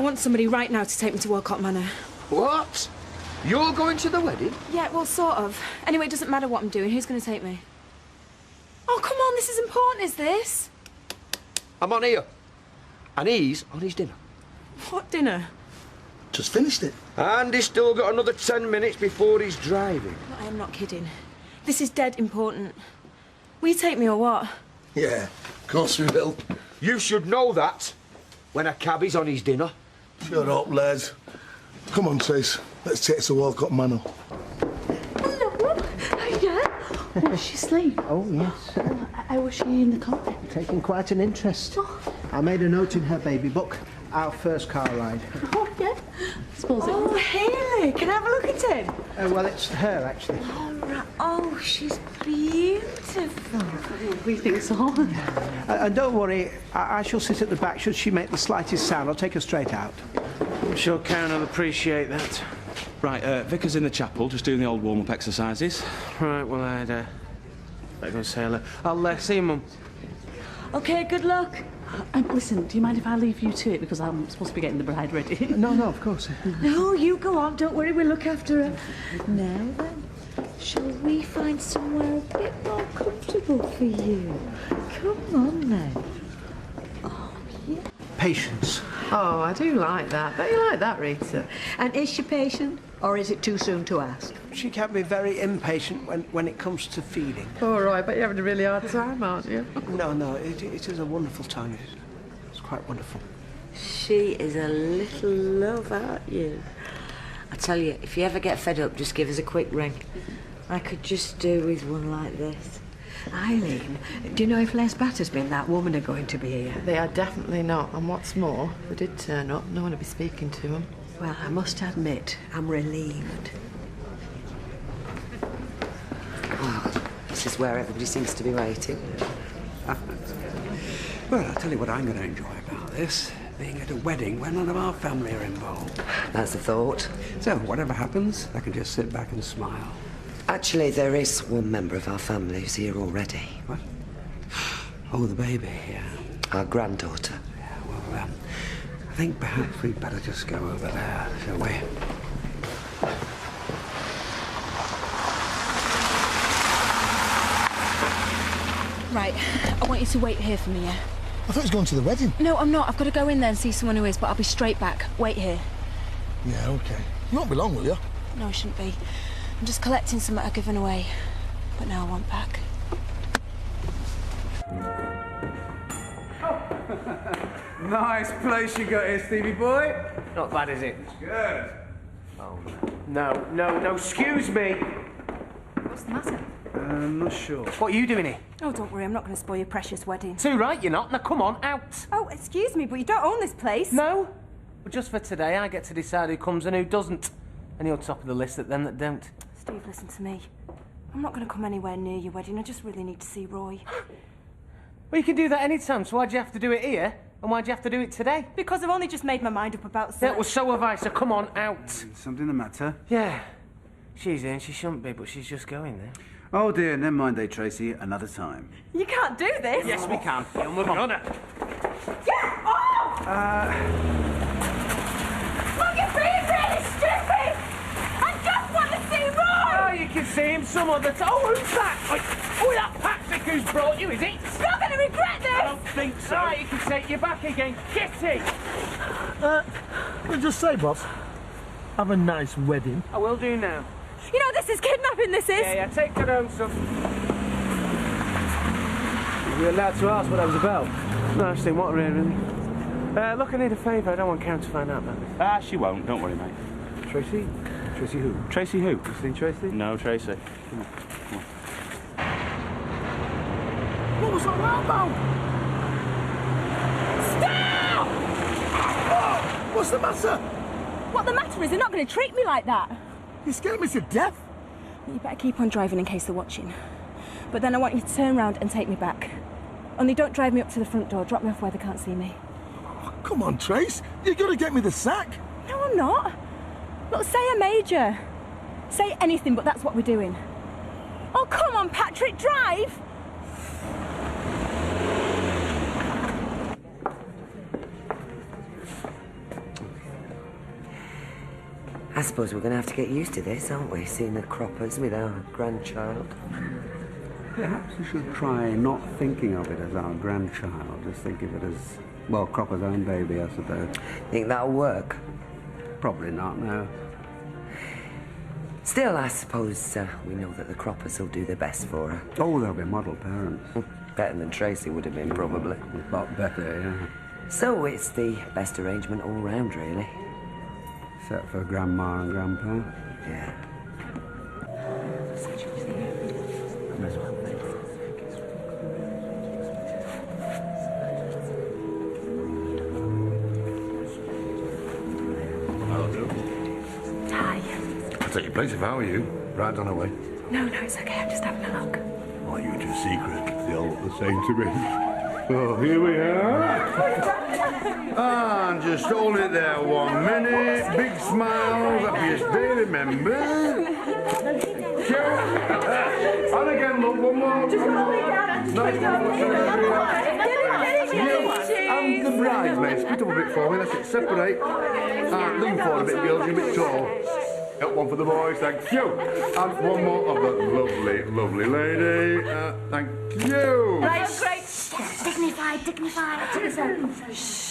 want somebody right now to take me to Walcott Manor. What? You're going to the wedding? Yeah, well, sort of. Anyway, it doesn't matter what I'm doing. Who's going to take me? Oh, come on, this is important, is this? I'm on here. And he's on his dinner. What dinner? Just finished it. And he's still got another 10 minutes before he's driving. I am not kidding. This is dead important. Will you take me or what? Yeah, of course we will. You should know that when a cabbie's on his dinner. Shut up, Les. Come on, Trace. Let's take us to Walcott Manor. Hello. Hiya. Was she asleep? Oh, yes. How was she in the car? Taking quite an interest. I made a note in her baby book. Our first car ride. Oh, yeah. I suppose it was. Haley, can I have a look at him? Well, it's her, actually. Oh, right. Oh, she's beautiful. We think so. And don't worry, I shall sit at the back. Should she make the slightest sound, I'll take her straight out. I'm sure Karen will appreciate that. Right, Vicar's in the chapel, just doing the old warm-up exercises. Right, well, better go say hello. I'll see you, Mum. OK, good luck. Listen, do you mind if I leave you to it? Because I'm supposed to be getting the bride ready. No, of course. No, you go on. Don't worry, we'll look after her. Now then, shall we find somewhere a bit more comfortable for you? Come on, then. Oh, yeah. Patience. Oh, I do like that. Don't you like that, Rita? And is she patient, or is it too soon to ask? She can be very impatient when it comes to feeding. Oh, right, but you're having a really hard time, aren't you? No, it is a wonderful time. It's quite wonderful. She is a little love, aren't you? I tell you, if you ever get fed up, just give us a quick ring. I could just do with one like this. Eileen, do you know if Les Battersby and that woman are going to be here? They are definitely not. And what's more, if they did turn up, no one will be speaking to them. Well, I must admit, I'm relieved. Oh, this is where everybody seems to be waiting. Well, I'll tell you what I'm going to enjoy about this. Being at a wedding where none of our family are involved. That's the thought. So, whatever happens, I can just sit back and smile. Actually, there is one member of our family who's here already. What? Oh, the baby, yeah. Our granddaughter. Yeah, well, I think perhaps we'd better just go over there, shall we? Right, I want you to wait here for me, yeah? I thought he was going to the wedding. No, I'm not. I've got to go in there and see someone who is, but I'll be straight back. Wait here. Yeah, OK. You won't be long, will you? No, I shouldn't be. I'm just collecting some that I've given away. But now I want back. Nice place you got here, Stevie boy. Not bad, is it? Good. Oh, no, excuse me. What's the matter? I'm not sure. What are you doing here? Oh, don't worry. I'm not going to spoil your precious wedding. Too right, you're not. Now, come on, out. Oh, excuse me, but you don't own this place. No. But just for today, I get to decide who comes and who doesn't. And you're top of the list at them that don't. Steve, listen to me. I'm not going to come anywhere near your wedding. I just really need to see Roy. Well, you can do that any time, so why'd you have to do it here? And why'd you have to do it today? Because I've only just made my mind up about Yeah, well, so have I, so come on, out. Something the matter? Yeah. She's in, she shouldn't be, but she's just going there. Oh dear, never mind, Tracy, another time. You can't do this. Yes, we can. Come on. Get off! Look, you're being really stupid! I just want to see Roy! Oh, you can see him some other time. Oh, who's that? Oh, that Patrick who's brought you, is it? You're not going to regret this! I don't think so. Right, you can take you back again. Kitty! Can I just say, boss, have a nice wedding. I will do now. You know, this is kidnapping, this is! Yeah, take her home, son. Were you allowed to ask what that was about? No, I just think, what really? Look, I need a favour. I don't want Karen to find out about this. She won't, don't worry, mate. Tracy? Tracy who? Tracy who? You seen Tracy? No, Tracy. Come on. What was all that about? Stop! Oh, what's the matter? What the matter is, they're not going to treat me like that. You scared me to death. You better keep on driving in case they're watching. But then I want you to turn around and take me back. Only don't drive me up to the front door. Drop me off where they can't see me. Oh, come on, Trace. You've got to get me the sack. No, I'm not. Look, say a major. Say anything, but that's what we're doing. Oh, come on, Patrick, drive! I suppose we're going to have to get used to this, aren't we? Seeing the croppers with our grandchild. Perhaps we should try not thinking of it as our grandchild. Just think of it as, well, Cropper's own baby, I suppose. Think that'll work? Probably not, no. Still, I suppose we know that the croppers will do their best for her. Oh, they'll be model parents. Better than Tracy would have been, probably. A lot better, yeah. So it's the best arrangement all round, really. Except for Grandma and Grandpa. Yeah. Hi. I'll take your place if I were you. Ride's on her way. No, it's okay. I'm just having a look. Why, you two secret. They all look the same to me. Oh, here we are. And just hold it there 1 minute. Big smiles, happiest day, remember? And again, look, one more. Just hold it down and just put it on. And the bridesmaids, split up a bit for me, that's it, separate. Lean forward a bit, girls, you're a bit tall. Up one for the boys, thank you. And one more of that lovely, lovely lady. Thank you. Right, great. Dignified. Shh.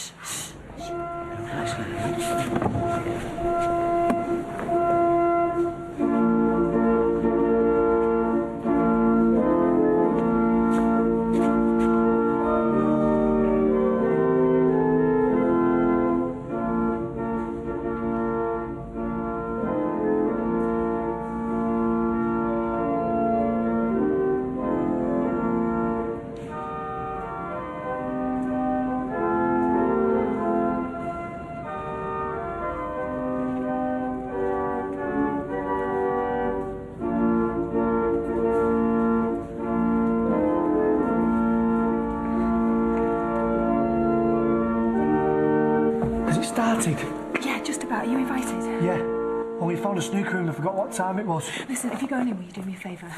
Started? Yeah, just about. Are you invited? Yeah. Well, we found a snooker room and forgot what time it was. Listen, if you're going in, will you do me a favour?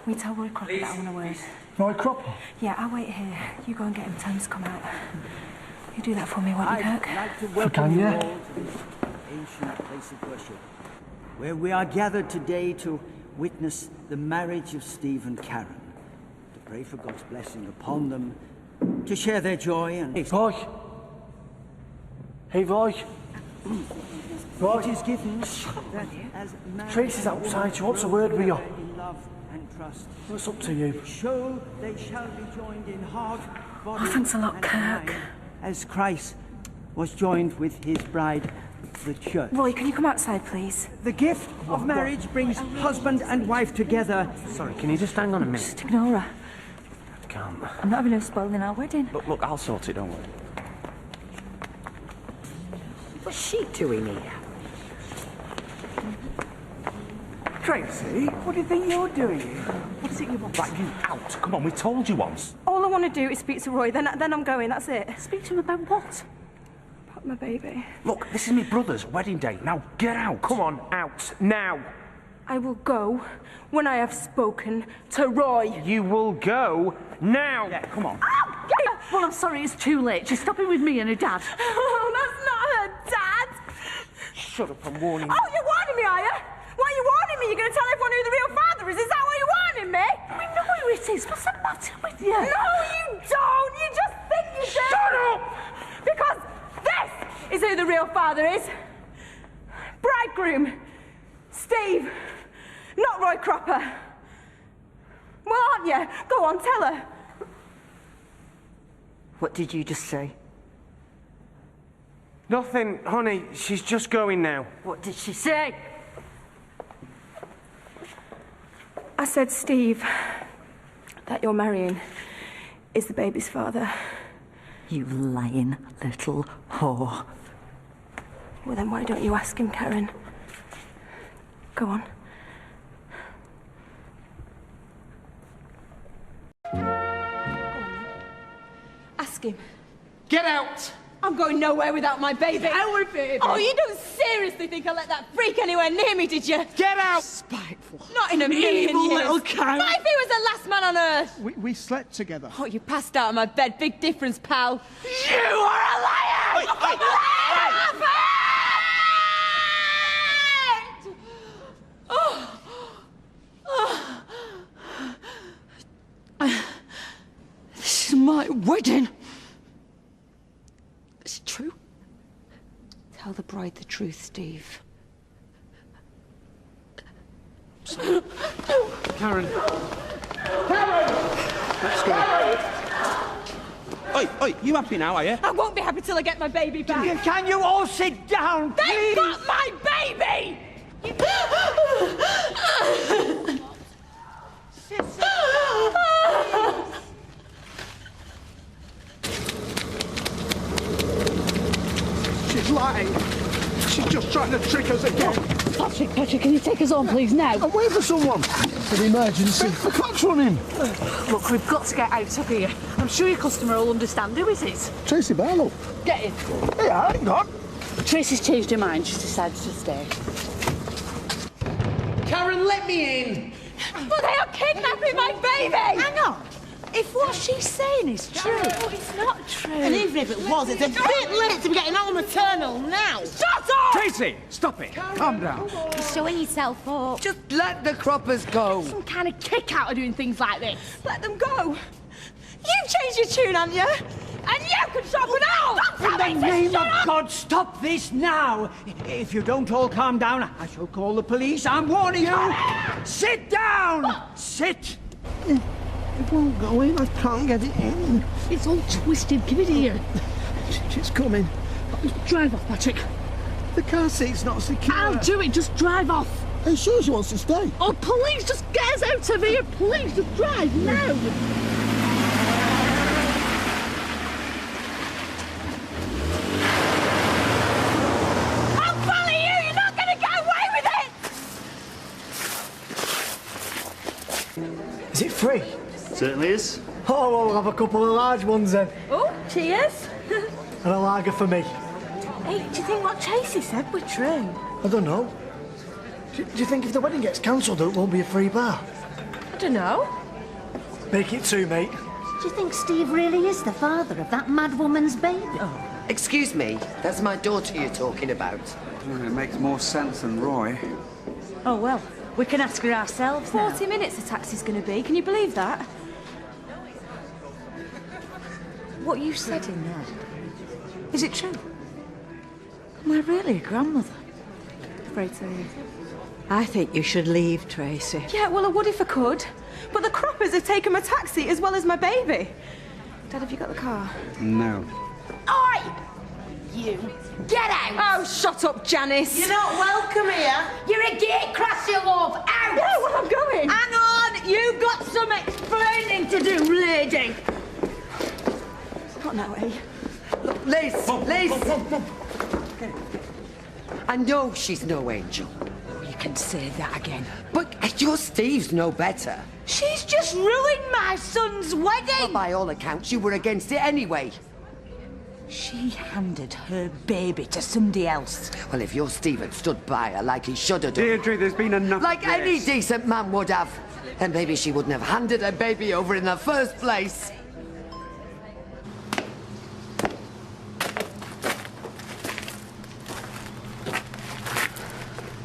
Will you tell Roy Cropper that I want a word? Roy Cropper? Yeah, I'll wait here. You go and get him. Tell him to come out. You do that for me, won't you, Kirk? I'd like to welcome you all to this ancient place of worship, where we are gathered today to witness the marriage of Steve and Karen, to pray for God's blessing upon them, to share their joy and... Roy! Hey, Roy. Roy. It is given that as Tracy's outside. She wants a word with you. in love and trust. What's up to you? So they shall be joined in heart, body, thanks a lot, and Kirk. mind, as Christ was joined with his bride, the church. Roy, can you come outside, please? The gift of marriage brings husband and wife together. Sorry, can you just hang on a minute? Just ignore her. I can't. I'm not having her spoiling our wedding. Look, I'll sort it, don't worry. What's she doing here? Tracy, what do you think you're doing here? What is it you want? Right, you out. Come on, we told you once. All I want to do is speak to Roy, then I'm going, that's it. Speak to him about what? About my baby. Look, this is my brother's wedding day. Now, get out. Come on, out. Now. I will go when I have spoken to Roy. You will go now. Yeah, come on. Well, I'm sorry, it's too late. She's stopping with me and her dad. Oh, that's not her dad. Shut up, I'm warning you. Oh, you're warning me, are you? Why are you warning me? You're going to tell everyone who the real father is? Is that why you're warning me? We know who it is. What's the matter with you? No, you don't. You just think you do. Shut up! Because this is who the real father is. Bridegroom. Steve. Not Roy Cropper. Well, aren't you? Go on, tell her. What did you just say? Nothing, honey. She's just going now. What did she say? I said, Steve, that you're marrying is the baby's father. You lying little whore. Well, then why don't you ask him, Karen? Go on. Ask him. Get out! I'm going nowhere without my baby. Our baby! Oh, you don't seriously think I'll let that freak anywhere near me, did you? Get out! Spiteful. Not in a million Evil years. little cow. Not if he was the last man on earth. We slept together. Oh, you passed out on my bed. Big difference, pal. You are a liar! Is it true? Tell the bride the truth, Steve. Karen. Let's go. Oi, you happy now, are you? I won't be happy till I get my baby back. Can you all sit down, please? They've got my baby! She's lying. She's just trying to trick us again. Patrick, can you take us on, please, now? I'm waiting for someone. An emergency. The clock's running. Look, we've got to get out of here. I'm sure your customer will understand. Who is it? Tracy Barlow. Get in. Yeah, hang on. Tracy's changed her mind. She's decided to stay. Karen, let me in! But they are kidnapping my baby! Hang on. If what she's saying is true... No, it's not true. And even if it was, it's a bit late to be getting all maternal now. Shut up! Tracy, stop it. Calm down. You're showing yourself up. Just let the croppers go. Some kind of kick out of doing things like this. Let them go. You've changed your tune, haven't you? And you can stop it now! In the name of God, stop this now! If you don't all calm down, I shall call the police. I'm warning you! Sit down! Sit! It won't go in. I can't get it in. It's all twisted. Give it here. She's coming. Just drive off, Patrick. The car seat's not secure. I'll do it. Just drive off. Are you sure she wants to stay? Oh, please, just get us out of here. Please, just drive now. I'll follow you! You're not going to get away with it! Is it free? Certainly is. Oh, well, we'll have a couple of large ones then. Oh, cheers. And a lager for me. Hey, do you think what Tracy said were true? I don't know. Do you think if the wedding gets cancelled, it won't be a free bar? I don't know. Make it two, mate. Do you think Steve really is the father of that mad woman's baby? Oh. Excuse me, that's my daughter you're talking about. It makes more sense than Roy. Oh, well, we can ask her ourselves now. 40 minutes the taxi's going to be. Can you believe that? What you said in there, is it true? Am I really a grandmother? Afraid so, yeah. I think you should leave, Tracy. Yeah, well, I would if I could. But the croppers have taken my taxi as well as my baby. Dad, have you got the car? No. Oi! You, get out! Oh, shut up, Janice. You're not welcome here. You're a gatecrash, you love. Out! Yeah, well, I'm going. Hang on, you've got some explaining to do, lady. Not now, eh? Look, Liz! I know she's no angel. You can say that again. But your Steve's no better. She's just ruined my son's wedding. Well, by all accounts, you were against it anyway. She handed her baby to somebody else. Well, if your Steve had stood by her like he should have done... Deirdre, there's been enough like of this. any decent man would have, then maybe she wouldn't have handed her baby over in the first place.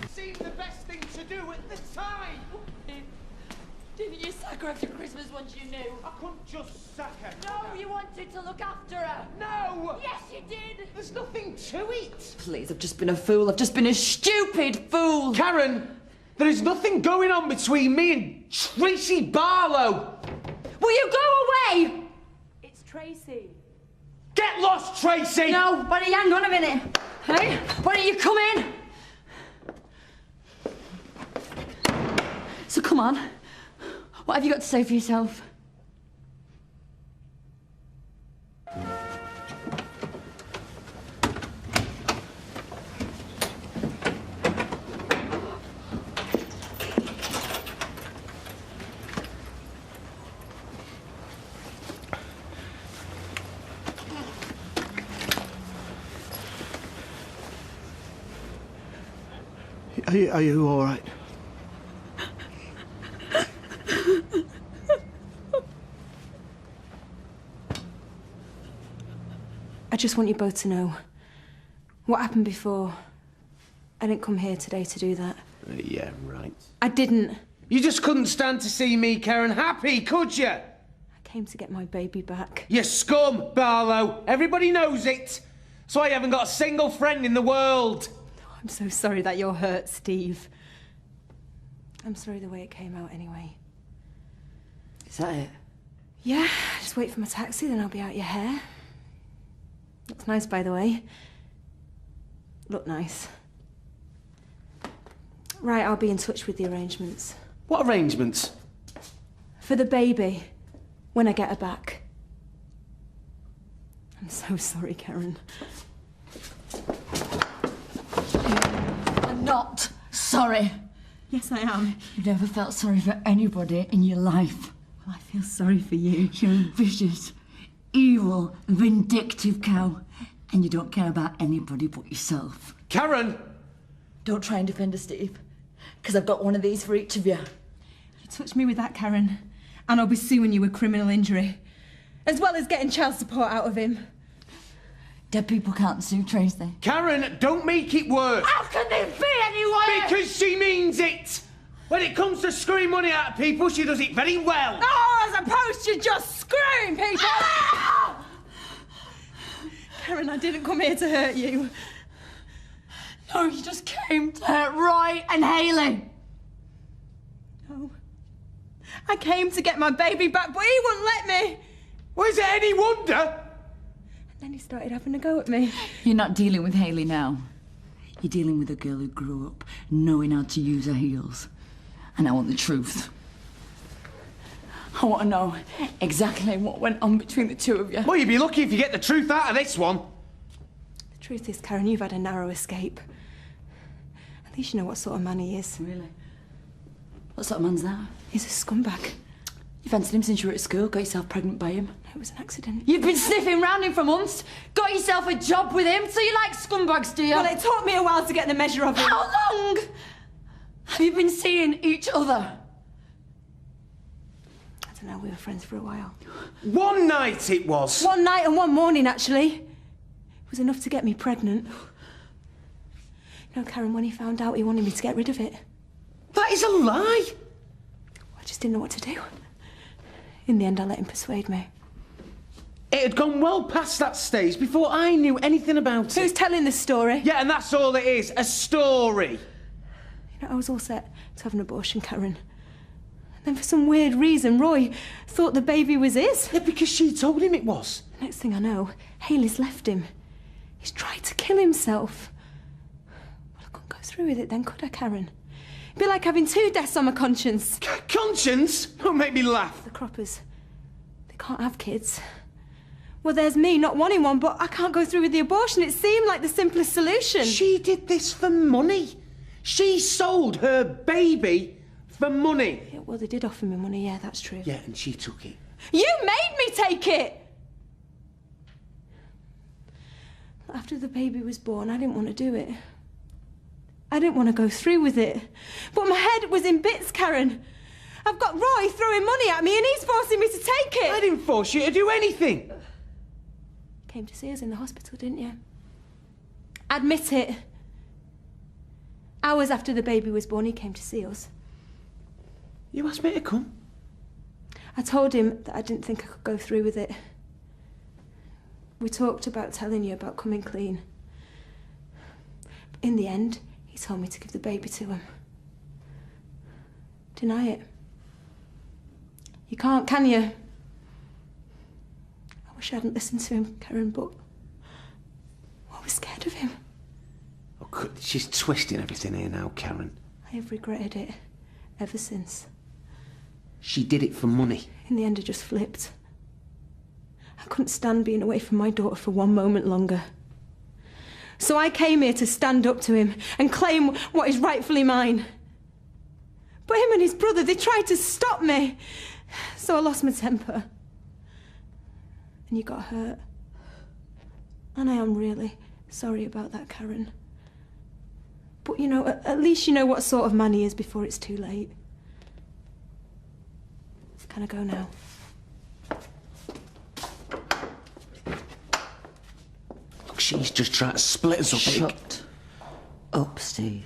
Seems the best thing to do at the time. Didn't you sack her after Christmas once you knew? I couldn't just sack her. No, you wanted to look after her. No! Yes, you did. There's nothing to it. Please, I've just been a fool. I've just been a stupid fool. Karen, there is nothing going on between me and Tracy Barlow. Will you go away? It's Tracy. Get lost, Tracy! No, buddy, hang on a minute. Hey, why don't you come in? So come on. What have you got to say for yourself? Are you all right? I just want you both to know what happened before. I didn't come here today to do that. Yeah, right. I didn't. You just couldn't stand to see me, Karen, happy, could you? I came to get my baby back. You scum, Barlow. Everybody knows it. So I haven't got a single friend in the world. I'm so sorry that you're hurt, Steve. I'm sorry the way it came out anyway. Is that it? Yeah, just wait for my taxi, then I'll be out your hair. Looks nice, by the way. Look nice. Right, I'll be in touch with the arrangements. What arrangements? For the baby, when I get her back. I'm so sorry, Karen. I'm not sorry. Yes, I am. You've never felt sorry for anybody in your life. Well, I feel sorry for you. You're a vicious, evil, vindictive cow. And you don't care about anybody but yourself. Karen! Don't try and defend us, Steve. Because I've got one of these for each of you. You touch me with that, Karen, and I'll be suing you with criminal injury. As well as getting child support out of him. Dead people can't sue, Tracy. Karen, don't make it worse. How can they be anyway? Because she means it. When it comes to screwing money out of people, she does it very well. Oh, as opposed to just screwing people! Ah! Karen, I didn't come here to hurt you. No, you just came to hurt Roy and Hayley. No. I came to get my baby back, but he wouldn't let me. Well, is it any wonder? And then he started having a go at me. You're not dealing with Hayley now. You're dealing with a girl who grew up knowing how to use her heels. And I want the truth. I want to know exactly what went on between the two of you. Well, you'd be lucky if you get the truth out of this one. The truth is, Karen, you've had a narrow escape. At least you know what sort of man he is. Really? What sort of man's that? He's a scumbag. You fancied him since you were at school, got yourself pregnant by him. No, it was an accident. You've been sniffing round him for months, got yourself a job with him, so you like scumbags, do you? Well, it took me a while to get the measure of him. How long have you been seeing each other? I don't know, we were friends for a while. One night it was. One night and one morning, actually. It was enough to get me pregnant. You know, Karen, when he found out, he wanted me to get rid of it. That is a lie. I just didn't know what to do. In the end, I let him persuade me. It had gone well past that stage before I knew anything about it. Who's telling this story? Yeah, and that's all it is, a story. You know, I was all set to have an abortion, Karen. And then for some weird reason, Roy thought the baby was his. Yeah, because she told him it was. The next thing I know, Hayley's left him. He's tried to kill himself. Well, I couldn't go through with it then, could I, Karen? It'd be like having two deaths on my conscience. Conscience? Don't make me laugh. The croppers, they can't have kids. Well, there's me not wanting one, but I can't go through with the abortion. It seemed like the simplest solution. She did this for money. She sold her baby for money. Yeah, well, they did offer me money, yeah, that's true. Yeah, and she took it. You made me take it! After the baby was born, I didn't want to do it. I didn't want to go through with it. But my head was in bits, Karen. I've got Roy throwing money at me and he's forcing me to take it. I didn't force you to do anything. You came to see us in the hospital, didn't you? Admit it. Hours after the baby was born, he came to see us. You asked me to come? I told him that I didn't think I could go through with it. We talked about telling you about coming clean. But in the end, he told me to give the baby to him. Deny it. You can't, can you? I wish I hadn't listened to him, Karen, but I was scared of him. Oh, she's twisting everything here now, Karen. I have regretted it ever since. She did it for money. In the end, I just flipped. I couldn't stand being away from my daughter for one moment longer. So I came here to stand up to him and claim what is rightfully mine. But him and his brother, they tried to stop me. So I lost my temper. And you got hurt. And I am really sorry about that, Karen. But, you know, at least you know what sort of man he is before it's too late. Can I go now? Look, she's just trying to split us up. Shut up, Steve.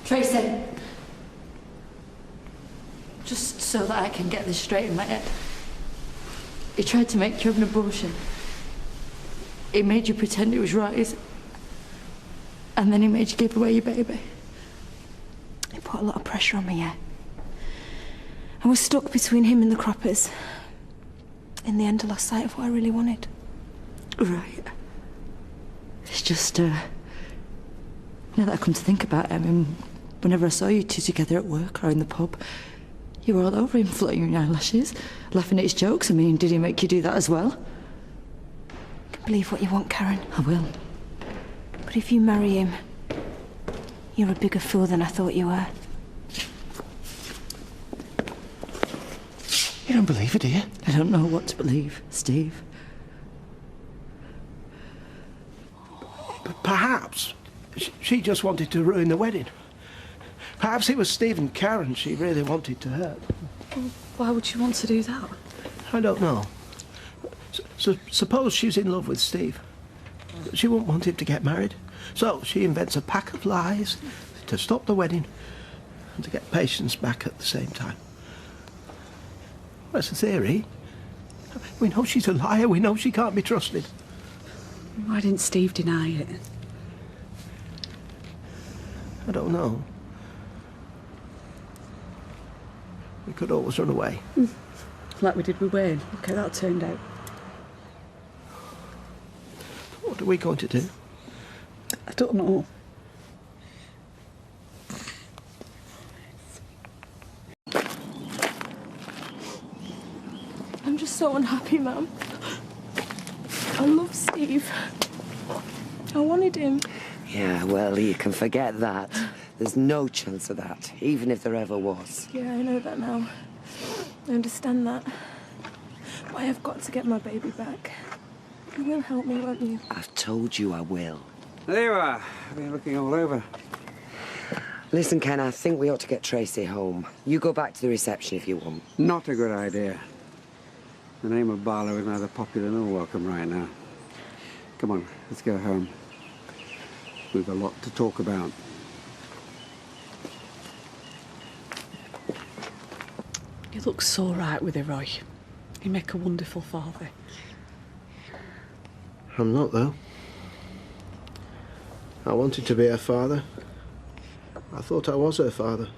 Tracy. Just Just so that I can get this straight in my head. He tried to make you have an abortion. He made you pretend it was right. And then he made you give away your baby. He put a lot of pressure on me, yeah. I was stuck between him and the croppers. In the end, I lost sight of what I really wanted. Right. It's just, now that I come to think about it, I mean, whenever I saw you two together at work or in the pub, you were all over him, flirting your eyelashes, laughing at his jokes. I mean, did he make you do that as well? You can believe what you want, Karen. I will. But if you marry him, you're a bigger fool than I thought you were. You don't believe it, do you? I don't know what to believe, Steve. But perhaps she just wanted to ruin the wedding. Perhaps it was Steve and Karen she really wanted to hurt. Well, why would she want to do that? I don't know. Suppose she's in love with Steve. She wouldn't want him to get married. So she invents a pack of lies to stop the wedding and to get Patience back at the same time. That's a theory. We know she's a liar. We know she can't be trusted. Why didn't Steve deny it? I don't know. We could always run away. Like we did with Wayne. Look how that turned out. What are we going to do? I don't know. I'm just so unhappy, Mum. I love Steve. I wanted him. Yeah, well, you can forget that. There's no chance of that, even if there ever was. Yeah, I know that now. I understand that. But I have got to get my baby back. You will help me, won't you? I've told you I will. There you are. I've been looking all over. Listen, Ken, I think we ought to get Tracy home. You go back to the reception if you want. Not a good idea. The name of Barlow is neither popular nor welcome right now. Come on, let's go home. We've a lot to talk about. You look so right with her, Roy. You make a wonderful father. I'm not, though. I wanted to be her father. I thought I was her father.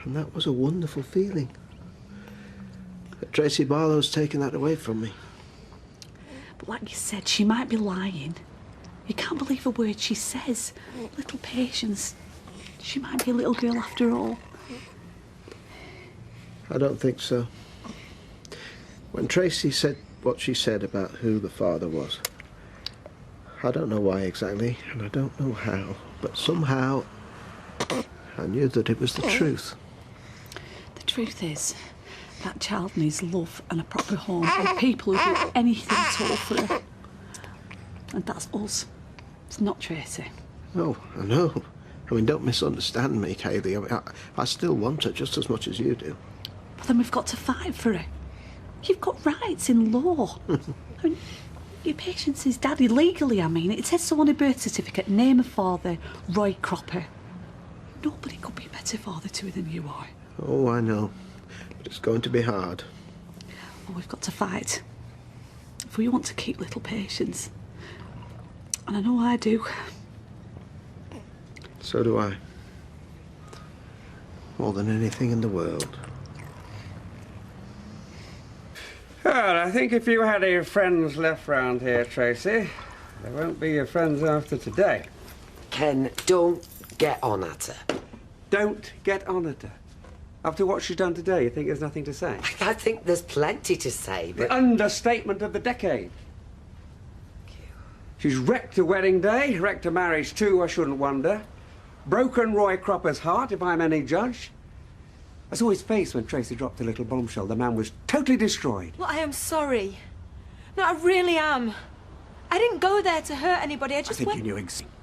And that was a wonderful feeling. But Tracy Barlow's taken that away from me. But like you said, she might be lying. You can't believe a word she says. Little Patience. She might be a little girl after all. I don't think so. When Tracy said what she said about who the father was, I don't know why exactly, and I don't know how, but somehow I knew that it was the truth. The truth is, that child needs love and a proper home and people who do anything at all for her. And that's us. It's not Tracy. Oh, I know. I mean, don't misunderstand me, Kaylee. I still want her just as much as you do. But then we've got to fight for her. You've got rights in law. I mean, your Patience's daddy, legally, I mean. It says so on a birth certificate, name of father, Roy Cropper. Nobody could be a better father to her than you are. Oh, I know. But it's going to be hard. Well, we've got to fight. If we want to keep little Patience. And I know I do. So do I. More than anything in the world. Well, I think if you had any friends left round here, Tracy, they won't be your friends after today. Ken, don't get on at her. Don't get on at her. After what she's done today, you think there's nothing to say? I think there's plenty to say, but... The understatement of the decade. She's wrecked a wedding day, wrecked a marriage too, I shouldn't wonder. Broken Roy Cropper's heart, if I'm any judge. I saw his face when Tracy dropped the little bombshell. The man was totally destroyed. Well, I am sorry. No, I really am. I didn't go there to hurt anybody. I just I think you knew exactly.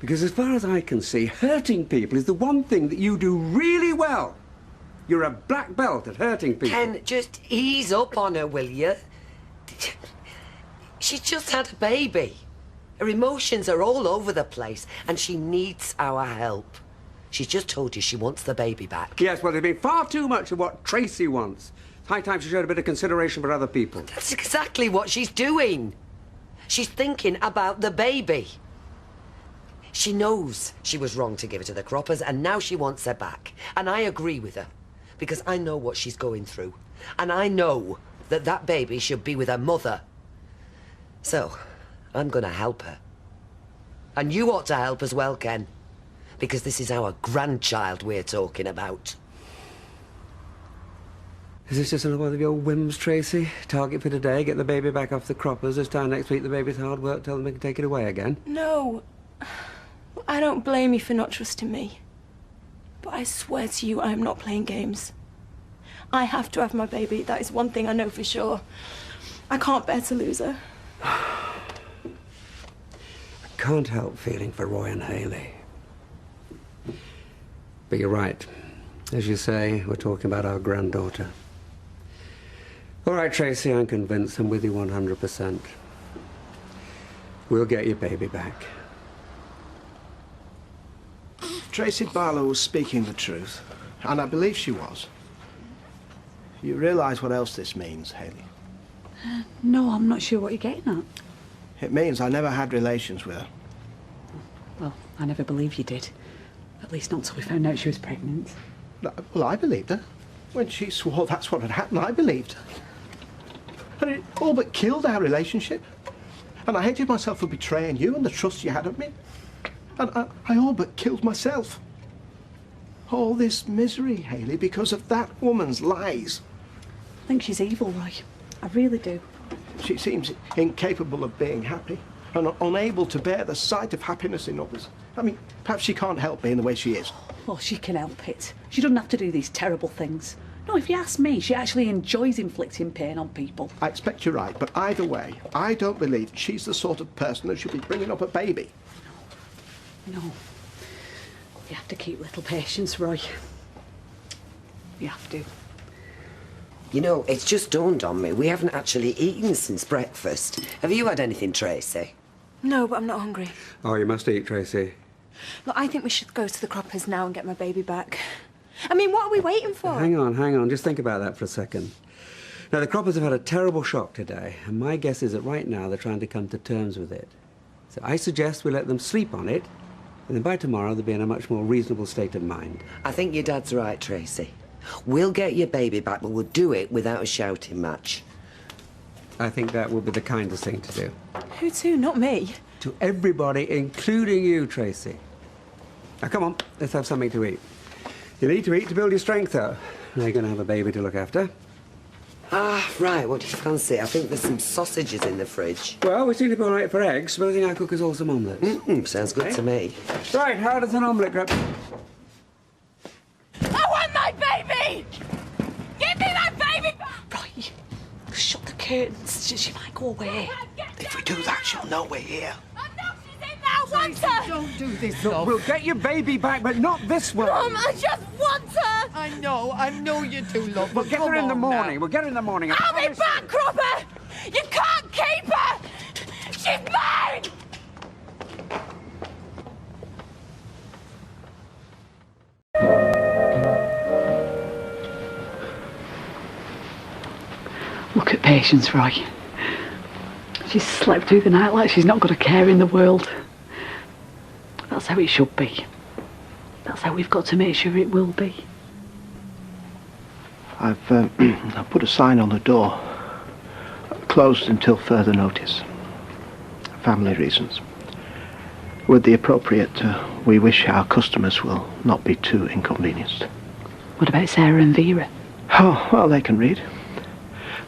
Because as far as I can see, hurting people is the one thing that you do really well. You're a black belt at hurting people. Ken, just ease up on her, will you? She just had a baby. Her emotions are all over the place, and she needs our help. She's just told you she wants the baby back. Yes, well, there's been far too much of what Tracy wants. It's high time she showed a bit of consideration for other people. That's exactly what she's doing. She's thinking about the baby. She knows she was wrong to give her to the Croppers, and now she wants her back. And I agree with her, because I know what she's going through. And I know that that baby should be with her mother. So, I'm going to help her. And you ought to help as well, Ken. Because this is our grandchild we're talking about. Is this just another one of your whims, Tracy? Target for today, get the baby back off the Croppers. This time next week the baby's hard work, tell them they can take it away again. No. I don't blame you for not trusting me. But I swear to you, I am not playing games. I have to have my baby. That is one thing I know for sure. I can't bear to lose her. I can't help feeling for Roy and Hayley. But you're right. As you say, we're talking about our granddaughter. All right, Tracy, I'm convinced. I'm with you 100%. We'll get your baby back. Tracy Barlow was speaking the truth, and I believe she was. You realise what else this means, Hayley? No, I'm not sure what you're getting at. It means I never had relations with her. Well, I never believed you did. At least not until we found out she was pregnant. Well, I believed her. When she swore that's what had happened, I believed her. And it all but killed our relationship. And I hated myself for betraying you and the trust you had of me. And I all but killed myself. All this misery, Hayley, because of that woman's lies. I think she's evil, Roy. I really do. She seems incapable of being happy and unable to bear the sight of happiness in others. I mean, perhaps she can't help being the way she is. Well, she can help it. She doesn't have to do these terrible things. No, if you ask me, she actually enjoys inflicting pain on people. I expect you're right, but either way, I don't believe she's the sort of person that should be bringing up a baby. No. You have to keep little patience, Roy. You have to. You know, it's just dawned on me. We haven't actually eaten since breakfast. Have you had anything, Tracy? No, but I'm not hungry. Oh, you must eat, Tracy. Look, I think we should go to the Croppers now and get my baby back. I mean, what are we waiting for? Hang on. Just think about that for a second. Now, the Croppers have had a terrible shock today, and my guess is that right now they're trying to come to terms with it. So I suggest we let them sleep on it, and then by tomorrow they'll be in a much more reasonable state of mind. I think your dad's right, Tracy. We'll get your baby back, but we'll do it without a shouting match. I think that will be the kindest thing to do. Who to? Not me. To everybody, including you, Tracy. Now, come on, let's have something to eat. You need to eat to build your strength, though. Now you're going to have a baby to look after. Ah, right, what do you fancy? I think there's some sausages in the fridge. Well, we seem to be all right for eggs. Supposing I cook us all some omelettes. Sounds good to me. Right, how does an omelette go? I want my baby! Give me my baby back! Right, shut the curtains. She might go away. If we do that, she'll know we're here. I want her! Don't do this, Look, we'll get your baby back, but not this way. Mum, I just want her! I know you do, love. We'll get her in the morning. We'll get her in the morning. I'll be back, Cropper! You can't keep her! She's mine! Look at Patience, Roy. She's slept through the night like she's not got a care in the world. That's how it should be. That's how we've got to make sure it will be. I've put a sign on the door. Closed until further notice. Family reasons. With the appropriate, we wish our customers will not be too inconvenienced. What about Sarah and Vera? Oh, well, they can read.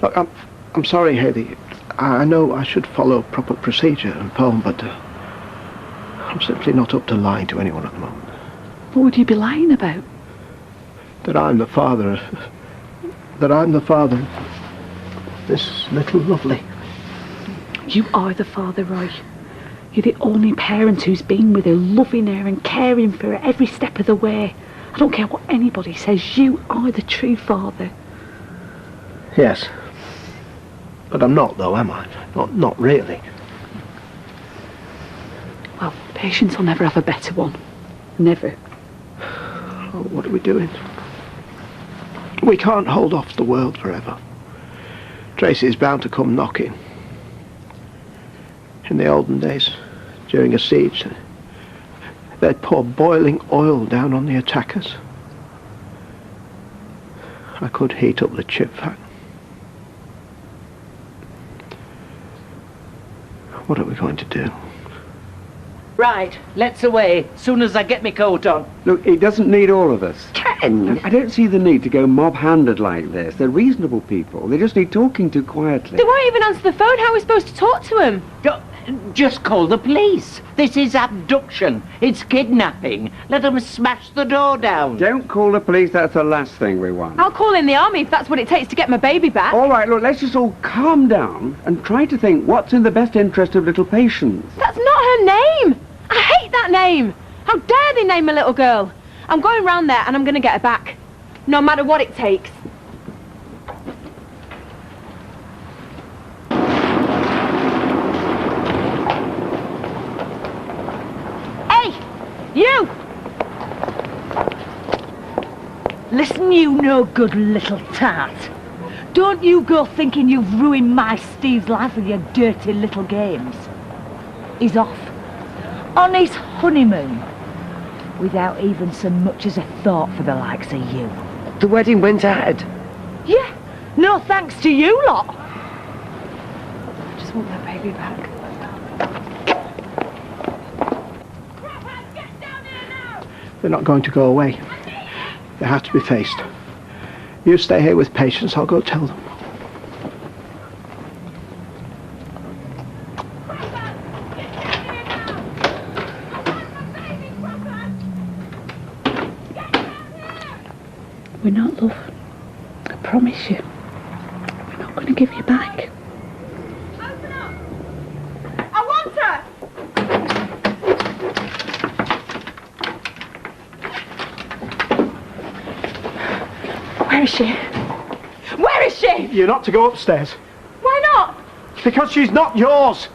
Look, I'm sorry, Hayley. I know I should follow proper procedure and poem, but I'm simply not up to lying to anyone at the moment. What would you be lying about? That I'm the father of this little lovely. You are the father, Roy. You're the only parent who's been with her, loving her and caring for her every step of the way. I don't care what anybody says, you are the true father. Yes. But I'm not, though, am I? Not really. Well, Patience will never have a better one. Never. What are we doing? We can't hold off the world forever. Tracy is bound to come knocking. In the olden days, during a siege, they'd pour boiling oil down on the attackers. I could heat up the chip fat. What are we going to do? Right, let's away, soon as I get my coat on. Look, it doesn't need all of us. Ken! I don't see the need to go mob-handed like this. They're reasonable people. They just need talking to quietly. They won't even answer the phone. How are we supposed to talk to them? Just call the police. This is abduction. It's kidnapping. Let them smash the door down. Don't call the police. That's the last thing we want. I'll call in the army if that's what it takes to get my baby back. All right, look, let's just all calm down and try to think what's in the best interest of little Patience. That's not her name. I hate that name. How dare they name a little girl? I'm going round there and I'm going to get her back. No matter what it takes. Hey! You! Listen, you no good little tart. Don't you go thinking you've ruined my Steve's life with your dirty little games. He's off. On his honeymoon. Without even so much as a thought for the likes of you. The wedding went ahead. Yeah, no thanks to you lot. I just want my baby back. They're not going to go away. They have to be faced. You stay here with Patience. I'll go tell them. We're not, love. I promise you. We're not going to give you back. I want her! Where is she? Where is she? You're not to go upstairs. Why not? Because she's not yours.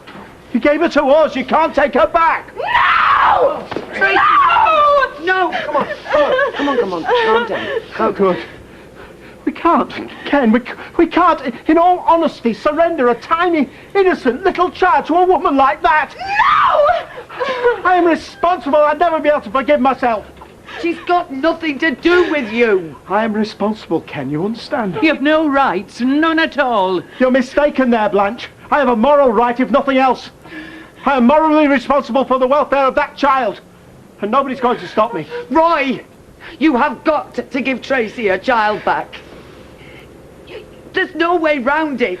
You gave her to us. You can't take her back. No! Tracy! No! No! Come on. Come on. Calm down. Oh, good. We can't, Ken. We can't, in all honesty, surrender a tiny, innocent little child to a woman like that. No! I am responsible. I'd never be able to forgive myself. She's got nothing to do with you. I am responsible, Ken. You understand? You have no rights, none at all. You're mistaken there, Blanche. I have a moral right, if nothing else. I am morally responsible for the welfare of that child. And nobody's going to stop me. Roy, you have got to give Tracy her child back. There's no way round it.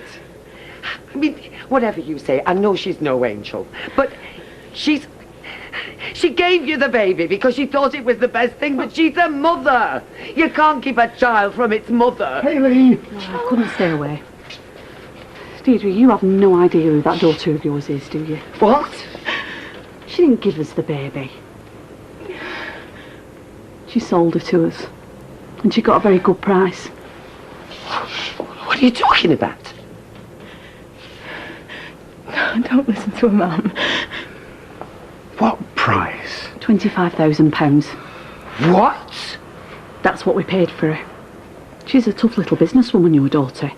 I mean, whatever you say, I know she's no angel, but she gave you the baby because she thought it was the best thing, but she's a mother. You can't keep a child from its mother. Hayley! I couldn't stay away. Deirdre, you have no idea who that daughter of yours is, do you? What? She didn't give us the baby. She sold her to us. And she got a very good price. What are you talking about? Don't listen to her, Mum. What price? £25,000. What? That's what we paid for her. She's a tough little businesswoman, your daughter.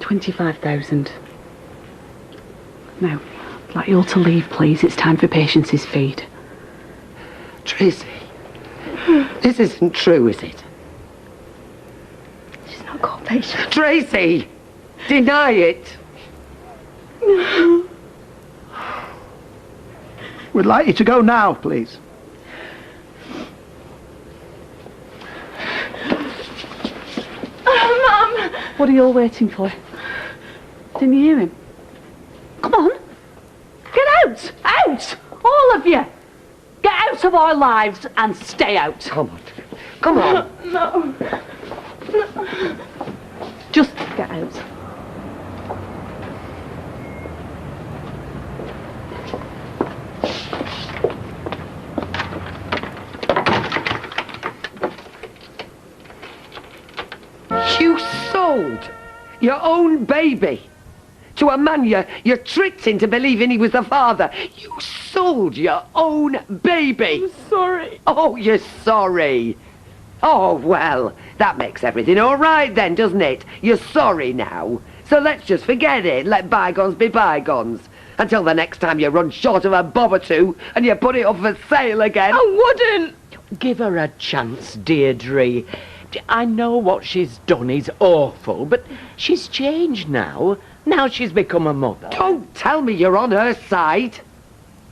25,000. Now, I'd like you all to leave, please. It's time for Patience's feed. Tracy, this isn't true, is it? She's not called Patience. Tracy, deny it. No. We'd like you to go now, please. Mum! What are you all waiting for? Didn't you hear him? Come on. Get out! Out! All of you! Get out of our lives and stay out. Come on. Come on. No. Just get out. You sold your own baby to a man you tricked into believing he was the father. You sold your own baby. I'm sorry. Oh, you're sorry. Oh, well, that makes everything all right then, doesn't it? You're sorry now. So let's just forget it. Let bygones be bygones. Until the next time you run short of a bob or two and you put it up for sale again. I wouldn't. Give her a chance, Deirdre. I know what she's done is awful, but she's changed now. Now she's become a mother. Don't tell me you're on her side.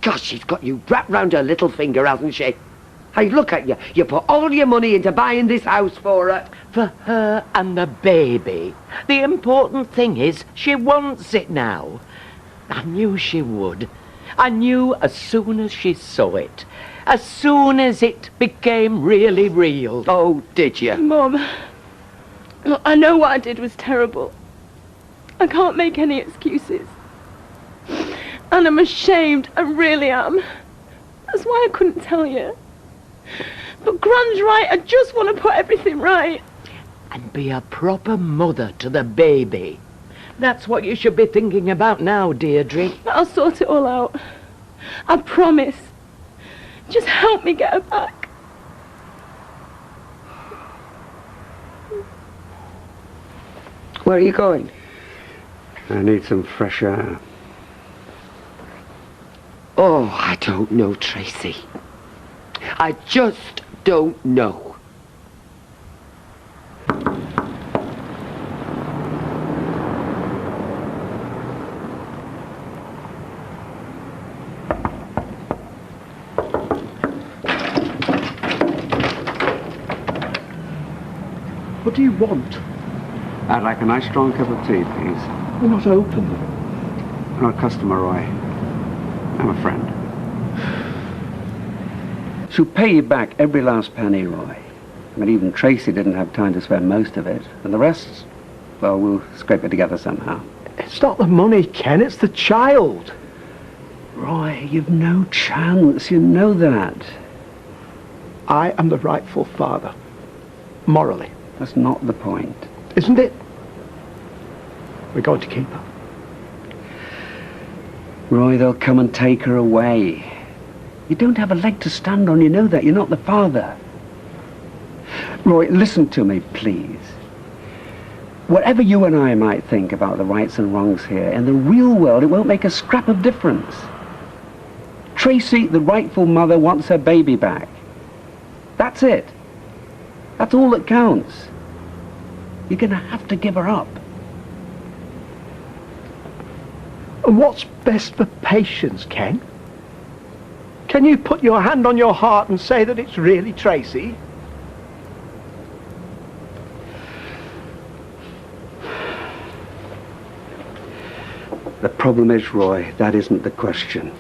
Gosh, she's got you wrapped round her little finger, hasn't she? Hey, look at you. You put all your money into buying this house for her. For her and the baby. The important thing is she wants it now. I knew she would. I knew as soon as she saw it. As soon as it became really real. Oh, did you? Mum, look, I know what I did was terrible. I can't make any excuses. And I'm ashamed, I really am. That's why I couldn't tell you. But Gran's right, I just want to put everything right. And be a proper mother to the baby. That's what you should be thinking about now, Deirdre. I'll sort it all out. I promise. Just help me get her back. Where are you going? I need some fresh air. Oh, I don't know, Tracy. I just don't know. What do you want? I'd like a nice strong cup of tea, please. We're not open. I'm not a customer, Roy. I'm a friend. She'll pay you back every last penny, Roy. I mean, even Tracy didn't have time to spend most of it. And the rest, well, we'll scrape it together somehow. It's not the money, Ken, it's the child. Roy, you've no chance. You know that. I am the rightful father. Morally. That's not the point. Isn't it? We're going to keep her. Roy, they'll come and take her away. You don't have a leg to stand on, you know that. You're not the father. Roy, listen to me, please. Whatever you and I might think about the rights and wrongs here, in the real world, it won't make a scrap of difference. Tracy, the rightful mother, wants her baby back. That's it. That's all that counts. You're going to have to give her up. And what's best for Patience, Ken? Can you put your hand on your heart and say that it's really Tracy? The problem is, Roy, that isn't the question.